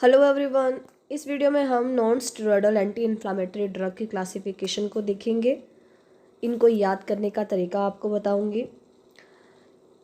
Hello everyone. इस video में हम non steroidal anti inflammatory drug की क्लासिफिकेशन को देखेंगे। इनको याद करने का तरीका आपको बताऊंगी।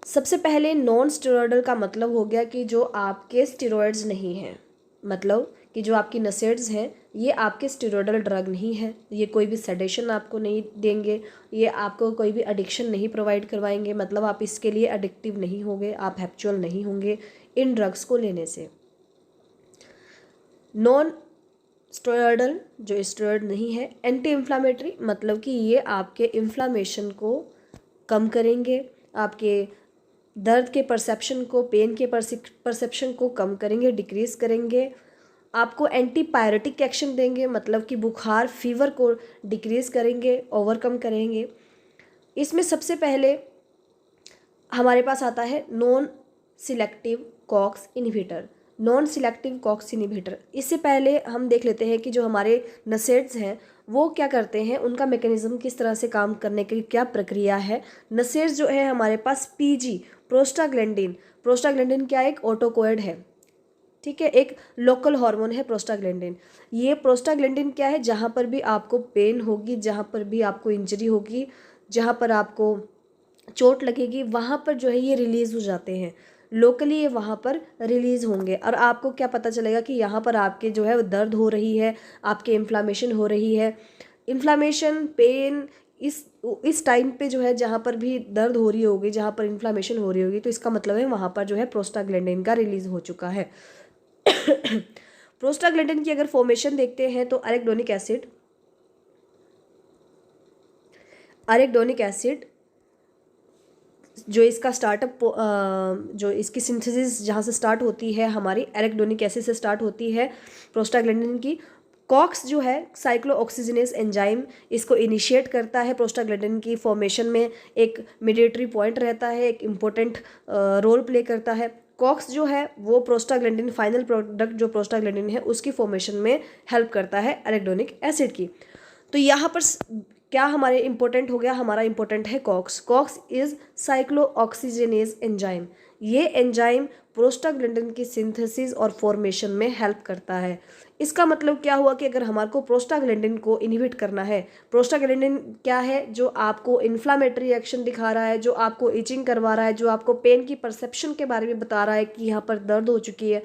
सबसे पहले नॉन स्टेरॉयडल का मतलब हो गया कि जो आपके स्टेरॉयड्स नहीं हैं, मतलब कि जो आपकी नसेड्स हैं ये आपके स्टेरॉयडल ड्रग नहीं है। ये कोई भी सेडेशन आपको नहीं देंगे, ये आपको कोई भी एडिक्शन नहीं प्रोवाइड करवाएंगे, मतलब आप इसके लिए एडिक्टिव नहीं होंगे, आप हैप्चुअल नहीं होंगे इन ड्रग्स को लेने से। नॉन स्टेरॉयडल जो स्टेरॉयड नहीं है, एंटी इन्फ्लामेटरी मतलब कि ये आपके इन्फ्लामेशन को कम करेंगे, आपके दर्द के परसेप्शन को, पेन के परसेप्शन को कम करेंगे, डिक्रीज करेंगे। आपको एंटीपायरेटिक एक्शन देंगे, मतलब कि बुखार फीवर को डिक्रीज करेंगे, ओवरकम करेंगे। इसमें सबसे पहले हमारे पास आता है non selective COX inhibitor. Non selective COX inhibitor, इससे पहले हम देख लेते हैं कि जो हमारे नसेड्स हैं वो क्या करते हैं, उनका मैकेनिज्म किस तरह से काम करने की क्या प्रक्रिया है। नसेड्स जो है हमारे पास पीजी प्रोस्टाग्लैंडिन, प्रोस्टाग्लैंडिन क्या एक ऑटोकोएड है, ठीक है, एक लोकल हार्मोन है प्रोस्टाग्लैंडिन। ये प्रोस्टाग्लैंडिन क्या है, जहाँ पर भी आपको पेन होगी, जहाँ पर भी आपको इंजरी होगी, जहाँ पर आपको चोट लगेगी, वहाँ पर जो है ये रिलीज़ हो जाते हैं लोकली, ये वहाँ पर रिलीज़ होंगे। और आपको क्या पता चलेगा कि यहाँ पर आपके जो है दर्द हो रही है, आपके इन्फ्लामेशन हो रही है। इन्फ्लामेशन पेन इस टाइम पे जो है जहाँ पर भी दर्द हो रही होगी, जहाँ पर इन्फ्लामेशन हो रही होगी, तो इसका मतलब है वहाँ पर जो है प्रोस्टाग्लैंडिन का रिलीज़ हो चुका है। प्रोस्टाग्लैंडिन की अगर फॉर्मेशन देखते हैं तो अरेक्डोनिक एसिड, अरेक्डोनिक एसिड जो इसका स्टार्टअप, जो इसकी सिंथेसिस जहाँ से स्टार्ट होती है हमारी एरेक्डोनिक एसिड से स्टार्ट होती है प्रोस्टाग्लैंडिन की। कॉक्स जो है साइक्लोऑक्सीजनेस एंजाइम इसको इनिशिएट करता है प्रोस्टाग्लैंडिन की फॉर्मेशन में, एक मीडिएटरी पॉइंट रहता है, एक इम्पोर्टेंट रोल प्ले करता है। कॉक्स जो है वो प्रोस्टाग्लैंडिन फाइनल प्रोडक्ट जो प्रोस्टाग्लैंडिन है उसकी फॉर्मेशन में हेल्प करता है एरेक्डोनिक एसिड की। तो यहाँ पर क्या हमारे इंपॉर्टेंट हो गया, हमारा इंपॉर्टेंट है COX. COX is cyclooxygenase enzyme. ये एंजाइम प्रोस्टाग्लैंडिन की सिंथेसिस और फॉर्मेशन में हेल्प करता है। इसका मतलब क्या हुआ कि अगर हमारे को प्रोस्टाग्लैंडिन को इनहिबिट करना है, प्रोस्टाग्लैंडिन क्या है, जो आपको इन्फ्लामेटरी एक्शन दिखा रहा है, जो आपको इचिंग करवा रहा है, जो आपको पेन की परसेप्शन के बारे में बता रहा है कि यहाँ पर दर्द हो चुकी है,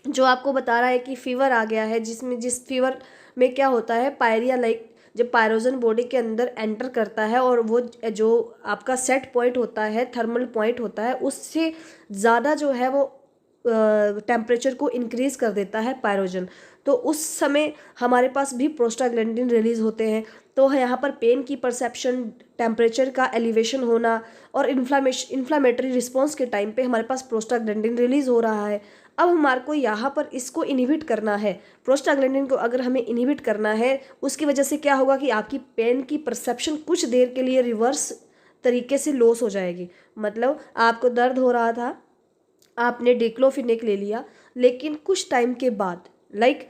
जो आपको बता रहा है कि फीवर आ गया है, जिस फीवर में क्या होता है, पायरिया लाइक जब पायरोजन बॉडी के अंदर एंटर करता है और वो जो आपका सेट पॉइंट होता है, थर्मल पॉइंट होता है, उससे ज़्यादा जो है वो टेम्परेचर को इंक्रीज कर देता है पायरोजन। तो उस समय हमारे पास भी प्रोस्टाग्लैंडिन रिलीज होते हैं। तो यहाँ पर पेन की परसेप्शन, टेम्परेचर का एलिवेशन होना और इन्फ्लामेटरी रिस्पॉन्स के टाइम पे हमारे पास प्रोस्टाग्लैंडिन रिलीज हो रहा है। अब हमारे को यहाँ पर इसको इनहिबिट करना है, प्रोस्टाग्लैंडिन को अगर हमें इनहिबिट करना है, उसकी वजह से क्या होगा कि आपकी पेन की परसेप्शन कुछ देर के लिए रिवर्स तरीके से लॉस हो जाएगी। मतलब आपको दर्द हो रहा था, आपने डिक्लोफिनेक ले लिया, लेकिन कुछ टाइम के बाद लाइक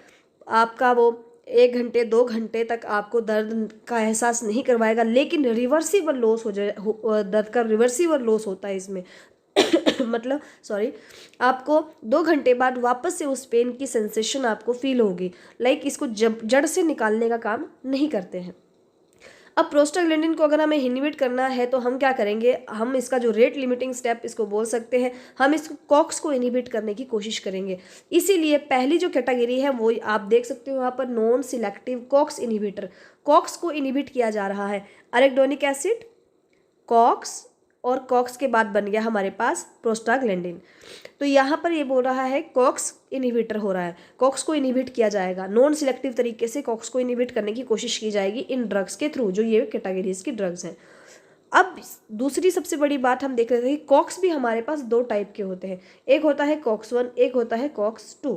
आपका वो 1 घंटे 2 घंटे तक आपको दर्द का एहसास नहीं करवाएगा, लेकिन रिवर्सिबल लॉस हो जाए, दर्द का रिवर्सिबल लॉस होता है इसमें। मतलब सॉरी, आपको 2 घंटे बाद वापस से उस पेन की सेंसेशन आपको फील होगी, लाइक इसको जड़ से निकालने का काम नहीं करते हैं। अब प्रोस्टाग्लैंडिन को अगर हमें इनहिबिट करना है तो हम क्या करेंगे, हम इसका जो रेट लिमिटिंग स्टेप इसको बोल सकते हैं, हम इसको कॉक्स को इनहिबिट करने की कोशिश करेंगे। इसीलिए पहली जो कैटेगरी है वो आप देख सकते हो यहाँ पर, non selective COX inhibitor. COX को इनहिबिट किया जा रहा है, अरेक्डोनिक एसिड, कॉक्स, और कॉक्स के बाद बन गया हमारे पास प्रोस्टाग्लैंडिन। तो यहाँ पर ये बोल रहा है कॉक्स इनहिबिटर हो रहा है, कॉक्स को इनहिबिट किया जाएगा, नॉन सिलेक्टिव तरीके से कॉक्स को इनहिबिट करने की कोशिश की जाएगी इन ड्रग्स के थ्रू, जो ये कैटेगरीज की ड्रग्स हैं। अब दूसरी सबसे बड़ी बात हम देख रहे थे कि कॉक्स भी हमारे पास 2 टाइप के होते हैं, एक होता है कॉक्स 1, एक होता है कॉक्स 2।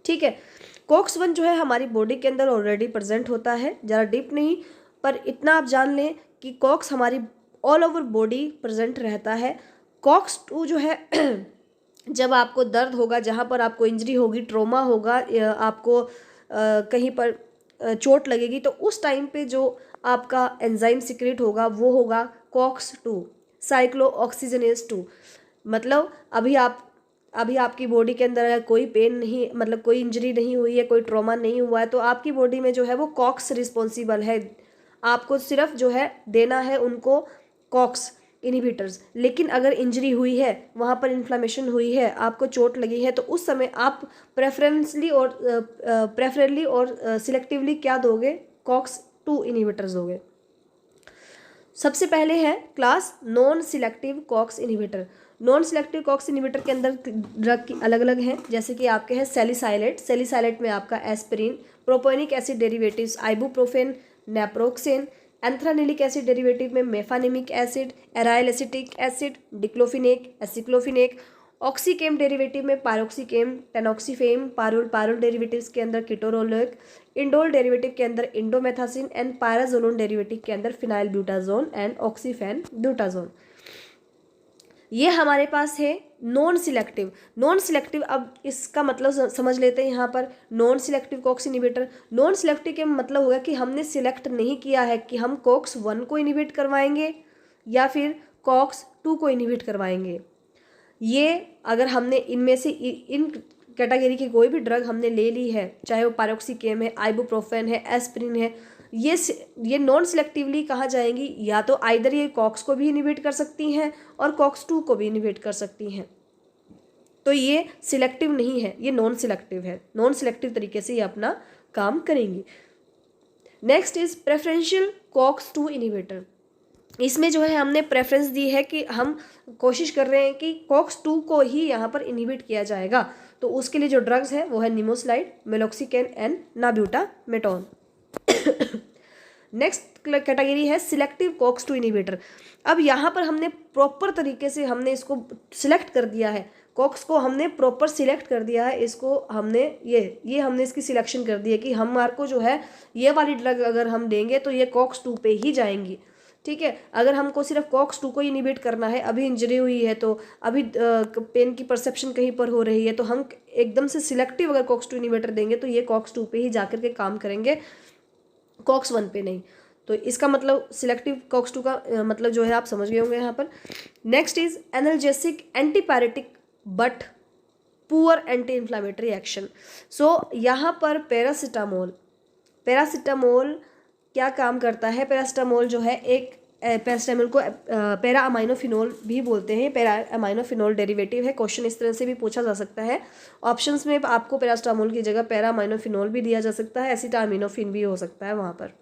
ठीक है, कॉक्स 1 जो है हमारी बॉडी के अंदर ऑलरेडी प्रेजेंट होता है, ज़्यादा डीप नहीं, पर इतना आप जान लें कि कॉक्स हमारी ऑल ओवर बॉडी प्रेजेंट रहता है। कॉक्स 2 जो है जब आपको दर्द होगा, जहाँ पर आपको इंजरी होगी, ट्रोमा होगा, आपको कहीं पर चोट लगेगी, तो उस टाइम पे जो आपका एंजाइम सिक्रेट होगा वो होगा कॉक्स 2, साइक्लोऑक्सीजनेज 2। मतलब अभी अभी आपकी बॉडी के अंदर कोई पेन नहीं, मतलब कोई इंजरी नहीं हुई है, कोई ट्रॉमा नहीं हुआ है, तो आपकी बॉडी में जो है वो कॉक्स रिस्पॉन्सिबल है। आपको सिर्फ जो है देना है उनको कॉक्स इनहिबिटर्स। लेकिन अगर इंजरी हुई है, वहाँ पर इन्फ्लामेशन हुई है, आपको चोट लगी है, तो उस समय आप प्रेफरेबली और सिलेक्टिवली क्या दोगे? कॉक्स 2 इनहिबिटर्स दोगे। सबसे पहले है class non selective COX inhibitor. Non selective COX inhibitor के अंदर ड्रग की अलग अलग हैं, जैसे कि आपके हैं सैलिसाइलेट। सैलिसाइलेट में आपका aspirin, propionic acid derivatives ibuprofen, naproxen, anthranilic acid derivative में mefenamic acid, aryl acetic acid, diclofenac, aceclofenac, oxicam derivative में piroxicam, tenoxicam, pyrrolo pyrrole derivatives के अंदर कीटोरोलिक, इंडोल डेरिवेटिव के अंदर इंडोमेथासिन एंड पायराजोलोन डेरिवेटिव के अंदर फिनाइल ब्यूटाजोन एंड ऑक्सीफेन ब्यूटाजोन। ये हमारे पास है नॉन सिलेक्टिव। नॉन सिलेक्टिव, अब इसका मतलब समझ लेते हैं यहाँ पर। Non selective COX inhibitor, non selective के मतलब होगा कि हमने सिलेक्ट नहीं किया है कि हम कॉक्स 1 को इनहिबिट करवाएंगे या फिर कॉक्स 2 को इनहिबिट करवाएंगे। ये अगर हमने इनमें से इन कैटेगरी की कोई भी ड्रग हमने ले ली है, चाहे वो पायरोक्सीकेम है, आइबुप्रोफेन है, एस्पिरिन है, ये नॉन सिलेक्टिवली कहाँ जाएंगी? या तो आइदर ये कॉक्स को भी इनहिबिट कर सकती हैं और कॉक्स 2 को भी इनहिबिट कर सकती हैं। तो ये सिलेक्टिव नहीं है, ये नॉन सिलेक्टिव है। नॉन सिलेक्टिव तरीके से ये अपना काम करेंगी। Next is preferential COX 2 inhibitor. इसमें जो है हमने प्रेफरेंस दी है कि हम कोशिश कर रहे हैं कि कॉक्स 2 को ही यहाँ पर इनहिबिट किया जाएगा। तो उसके लिए जो ड्रग्स है वो है निमोस्लाइड, मेलोक्सिकेन एंड नाब्यूटामेटोन। नेक्स्ट कैटेगरी है सिलेक्टिव कॉक्स 2 इनहिबिटर। अब यहाँ पर हमने प्रॉपर तरीके से हमने इसको सिलेक्ट कर दिया है, कॉक्स को हमने प्रॉपर सिलेक्ट कर दिया है। इसको हमने ये हमने इसकी सिलेक्शन कर दी है कि हमारे को जो है ये वाली ड्रग अगर हम देंगे तो ये कॉक्स 2 पे ही जाएंगी। ठीक है, अगर हमको सिर्फ कॉक्स 2 को इनहिबिट करना है, अभी इंजरी हुई है तो अभी पेन की परसेप्शन कहीं पर हो रही है, तो हम एकदम से सिलेक्टिव अगर कॉक्स 2 इनहिबिटर देंगे तो ये कॉक्स 2 पे ही जाकर के काम करेंगे, कॉक्स 1 पे नहीं। तो इसका मतलब सिलेक्टिव कॉक्स 2 का मतलब जो है आप समझ गए होंगे यहाँ पर। Next is analgesic antipyretic but poor anti inflammatory action. So यहाँ पर पैरासीटामोल क्या काम करता है? पैरासीटामोल जो है एक पैरासीटामोल को पैरा अमाइनोफिनोल भी बोलते हैं, पैरा अमाइनोफिनोल डेरिवेटिव है। क्वेश्चन इस तरह से भी पूछा जा सकता है। ऑप्शंस में आपको पैरासीटामोल की जगह पैरा अमाइनोफिनोल भी दिया जा सकता है, एसिटामिनोफिन भी हो सकता है वहाँ पर।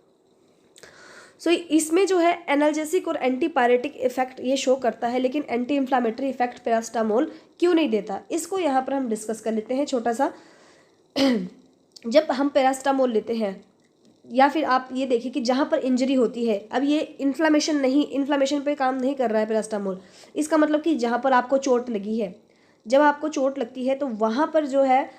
सो इसमें जो है एनाल्जेसिक और एंटीपायरेटिक इफेक्ट ये शो करता है, लेकिन एंटी इन्फ्लामेटरी इफेक्ट पैरासीटामोल क्यों नहीं देता, इसको यहाँ पर हम डिस्कस कर लेते हैं छोटा सा। जब हम पैरासीटामोल लेते हैं या फिर आप ये देखिए कि जहाँ पर इंजरी होती है, अब ये इन्फ्लामेशन पे काम नहीं कर रहा है पैरासीटामोल। इसका मतलब कि जहाँ पर आपको चोट लगी है, जब आपको चोट लगती है तो वहाँ पर जो है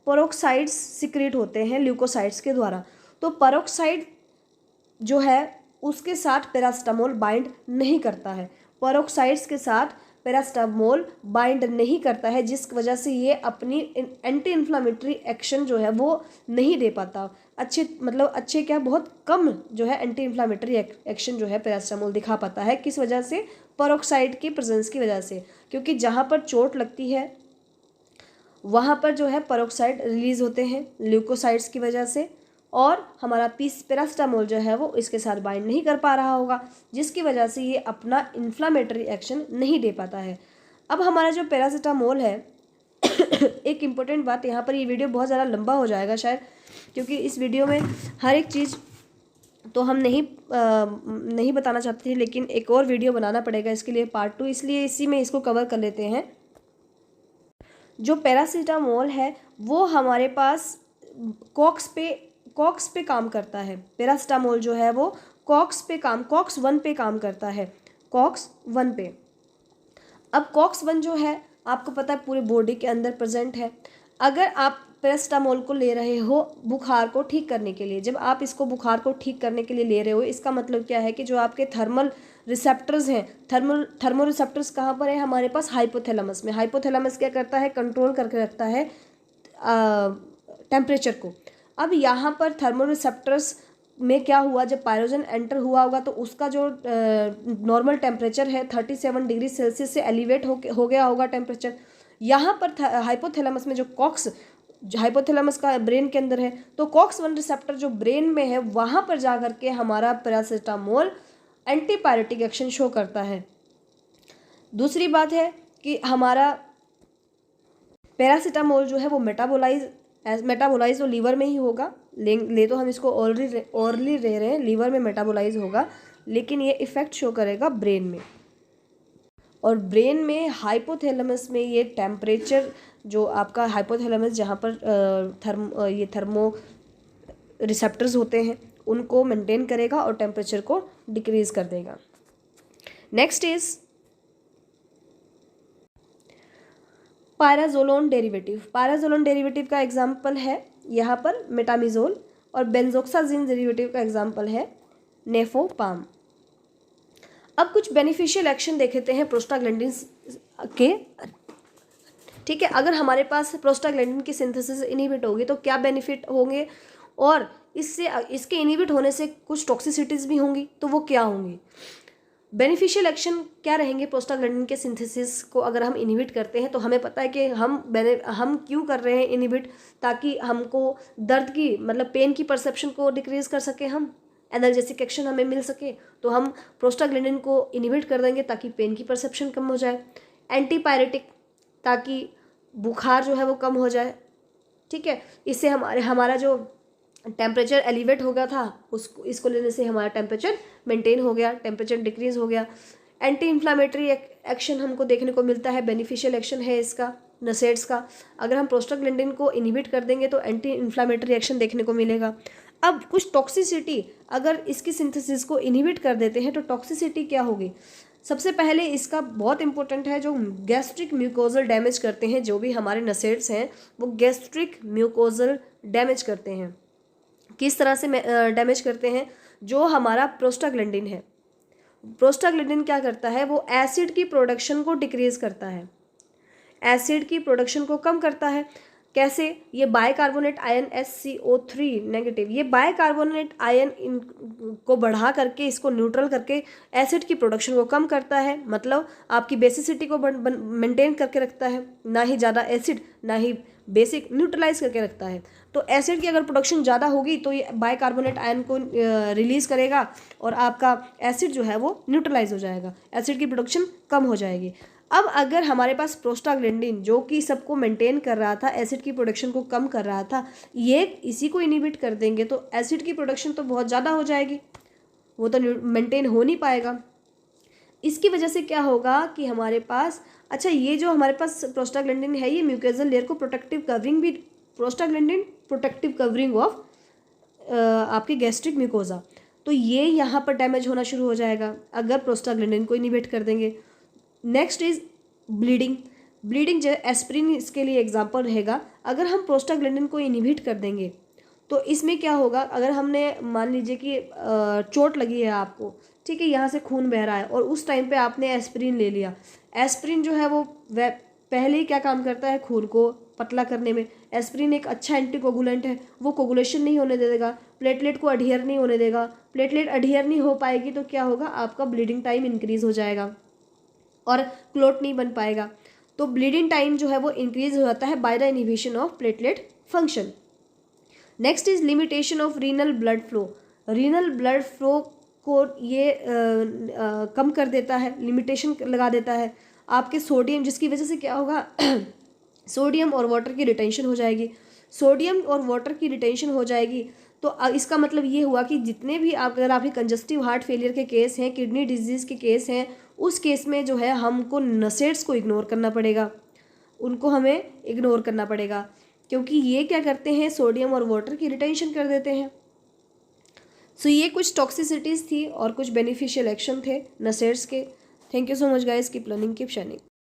पेरोक्साइड्स सिक्रेट होते हैं ल्यूकोसाइड्स के द्वारा। तो पेरोक्साइड जो है उसके साथ पैरासीटामोल बाइंड नहीं करता है, पेरोक्साइड्स के साथ पैरासीटामोल बाइंड नहीं करता है, जिस वजह से ये अपनी एंटी इन्फ्लामेटरी एक्शन जो है वो नहीं दे पाता। अच्छे क्या बहुत कम जो है एंटी इन्फ्लामेटरी एक्शन जो है पैरासीटामोल दिखा पाता है। किस वजह से? पेरोक्साइड की प्रेजेंस की वजह से, क्योंकि जहाँ पर चोट लगती है वहाँ पर जो है पेरोक्साइड रिलीज होते हैं ल्यूकोसाइड्स की वजह से, और हमारा पैरासीटामोल जो है वो इसके साथ बाइंड नहीं कर पा रहा होगा, जिसकी वजह से ये अपना इन्फ्लामेटरी एक्शन नहीं दे पाता है। अब हमारा जो पैरासीटामोल है एक इम्पोर्टेंट बात यहाँ पर, ये वीडियो बहुत ज़्यादा लंबा हो जाएगा शायद, क्योंकि इस वीडियो में हर एक चीज़ तो हम नहीं बताना चाहते थे, लेकिन एक और वीडियो बनाना पड़ेगा इसके लिए पार्ट 2, इसलिए इसी में इसको कवर कर लेते हैं। जो पैरासीटामोल है वो हमारे पास कॉक्स पे काम करता है। पैरासीटामोल जो है वो कॉक्स 1 पे काम करता है, कॉक्स 1 पे। अब कॉक्स 1 जो है आपको पता है पूरे बॉडी के अंदर प्रेजेंट है। अगर आप पैरासीटामोल को ले रहे हो बुखार को ठीक करने के लिए, जब आप इसको बुखार को ठीक करने के लिए ले रहे हो, इसका मतलब क्या है कि जो आपके थर्मल रिसेप्टर्स हैं, थर्मो रिसेप्टर्स कहाँ पर है? हमारे पास हाइपोथैलेमस में। हाइपोथैलेमस क्या करता है? कंट्रोल करके रखता है टेम्परेचर को। अब यहाँ पर थर्मो रिसेप्टर्स में क्या हुआ, जब पायरोजन एंटर हुआ होगा तो उसका जो नॉर्मल टेम्परेचर है 37 डिग्री सेल्सियस से एलिवेट हो गया होगा टेम्परेचर। यहाँ पर हाइपोथैलेमस में जो कॉक्स, हाइपोथैलेमस का ब्रेन के अंदर है, तो कॉक्स 1 रिसेप्टर जो ब्रेन में है वहाँ पर जा करके हमारा पैरासीटामोल एंटीपायरेटिक एक्शन शो करता है। दूसरी बात है कि हमारा पैरासीटामोल जो है वो मेटाबोलाइज तो लीवर में ही होगा, ले तो हम इसको ऑरली ले रहे हैं, लीवर में मेटाबोलाइज होगा, लेकिन ये इफेक्ट शो करेगा ब्रेन में। और ब्रेन में हाइपोथैलेमस में ये टेम्परेचर जो आपका हाइपोथैलेमस जहाँ पर ये थर्मो रिसेप्टर्स होते हैं उनको मेंटेन करेगा और टेम्परेचर को डिक्रीज कर देगा। Next is pyrazolone derivative. Pyrazolone derivative का एग्जाम्पल है यहाँ पर मेटामिजोल, और बेंजोक्साजिन डेरिवेटिव का एग्जाम्पल है नेफोपाम। अब कुछ बेनिफिशियल एक्शन देख लेते हैं प्रोस्टाग्लैंडिन्स के। ठीक है, अगर हमारे पास प्रोस्टाग्लैंडिन की सिंथेसिस इनहिबिट होगी तो क्या बेनिफिट होंगे, और इसके इनहिबिट होने से कुछ टॉक्सिसिटीज़ भी होंगी, तो वो क्या होंगी। बेनिफिशियल एक्शन क्या रहेंगे प्रोस्टाग्लैंडिन के सिंथेसिस को अगर हम इनहिबिट करते हैं, तो हमें पता है कि हम क्यों कर रहे हैं इनहिबिट, ताकि हमको दर्द की मतलब पेन की परसेप्शन को डिक्रीज कर सके, हम एनाल्जेसिक एक्शन हमें मिल सके, तो हम प्रोस्टाग्लैंडिन को इनहिबिट कर देंगे ताकि पेन की परसेप्शन कम हो जाए। एंटीपायरेटिक, ताकि बुखार जो है वो कम हो जाए। ठीक है, इससे हमारा जो टेम्परेचर एलिवेट हो गया था इसको लेने से हमारा टेम्परेचर मेंटेन हो गया, टेम्परेचर डिक्रीज हो गया। एंटी इन्फ्लामेटरी एक्शन हमको देखने को मिलता है, बेनिफिशियल एक्शन है इसका नसेड्स का। अगर हम प्रोस्टाग्लैंडिन को इनहिबिट कर देंगे तो एंटी इन्फ्लामेटरी एक्शन देखने को मिलेगा। अब कुछ टॉक्सिसिटी, अगर इसकी सिंथेसिस को इनहिबिट कर देते हैं तो टॉक्सिसिटी क्या होगी। सबसे पहले इसका बहुत इंपॉर्टेंट है, जो गैस्ट्रिक म्यूकोजल डैमेज करते हैं, जो भी हमारे नसेड्स हैं वो गैस्ट्रिक म्यूकोजल डैमेज करते हैं। किस तरह से डैमेज करते हैं, जो हमारा प्रोस्टाग्लैंडिन है, प्रोस्टाग्लैंडिन क्या करता है, वो एसिड की प्रोडक्शन को डिक्रीज करता है, एसिड की प्रोडक्शन को कम करता है। कैसे, ये बाइकार्बोनेट आयन SCO3 नेगेटिव, ये बाइकार्बोनेट आयन को बढ़ा करके इसको न्यूट्रल करके एसिड की प्रोडक्शन को कम करता है, मतलब आपकी बेसिसिटी को मेंटेन करके रखता है, ना ही ज़्यादा एसिड ना ही बेसिक, न्यूट्रलाइज करके रखता है। तो एसिड की अगर प्रोडक्शन ज़्यादा होगी तो ये बाइकार्बोनेट आयन को रिलीज़ करेगा और आपका एसिड जो है वो न्यूट्रलाइज हो जाएगा, एसिड की प्रोडक्शन कम हो जाएगी। अब अगर हमारे पास प्रोस्टाग्लैंडिन जो कि सबको मेंटेन कर रहा था, एसिड की प्रोडक्शन को कम कर रहा था, ये इसी को इनहिबिट कर देंगे तो एसिड की प्रोडक्शन तो बहुत ज़्यादा हो जाएगी, वो तो मेंटेन हो नहीं पाएगा। इसकी वजह से क्या होगा कि हमारे पास, अच्छा ये जो हमारे पास प्रोस्टाग्लैंडिन है ये म्यूकोजल लेयर को प्रोटेक्टिव कवरिंग भी, प्रोस्टाग्लैंडिन प्रोटेक्टिव कवरिंग ऑफ आपके गैस्ट्रिक म्यूकोजा, तो ये यहाँ पर डैमेज होना शुरू हो जाएगा अगर प्रोस्टाग्लैंडिन को इनहिबिट कर देंगे। नेक्स्ट इज ब्लीडिंग जो एस्प्रिन इसके लिए एग्जाम्पल रहेगा। अगर हम प्रोस्टाग्लैंडिन को इनहिबिट कर देंगे तो इसमें क्या होगा, अगर हमने मान लीजिए कि चोट लगी है आपको, ठीक है, यहाँ से खून बह रहा है और उस टाइम पे आपने एस्प्रिन ले लिया। एस्प्रिन जो है वो पहले ही क्या काम करता है, खून को पतला करने में। एस्प्रिन एक अच्छा एंटीकोगुलेंट है, वो कोगुलेशन नहीं होने देगा, प्लेटलेट को अडहियर नहीं होने देगा। प्लेटलेट अडहियर नहीं हो पाएगी तो क्या होगा, आपका ब्लीडिंग टाइम इंक्रीज हो जाएगा और क्लॉट नहीं बन पाएगा। तो ब्लीडिंग टाइम जो है वो इंक्रीज हो जाता है by the inhibition of platelet function. Next is limitation of renal blood flow. Renal blood flow को ये कम कर देता है, लिमिटेशन लगा देता है आपके सोडियम, जिसकी वजह से क्या होगा सोडियम और वाटर की रिटेंशन हो जाएगी। सोडियम और वाटर की रिटेंशन हो जाएगी तो इसका मतलब ये हुआ कि जितने भी अगर आपके कंजस्टिव हार्ट फेलियर के केस हैं, किडनी डिजीज़ के केस हैं, उस केस में जो है हमको नसेड्स को इग्नोर करना पड़ेगा, उनको हमें इग्नोर करना पड़ेगा, क्योंकि ये क्या करते हैं, सोडियम और वाटर की रिटेंशन कर देते हैं। सो ये कुछ टॉक्सिसिटीज़ थी और कुछ बेनिफिशियल एक्शन थे नसेड्स के। Thank you so much guys, keep learning, keep shining.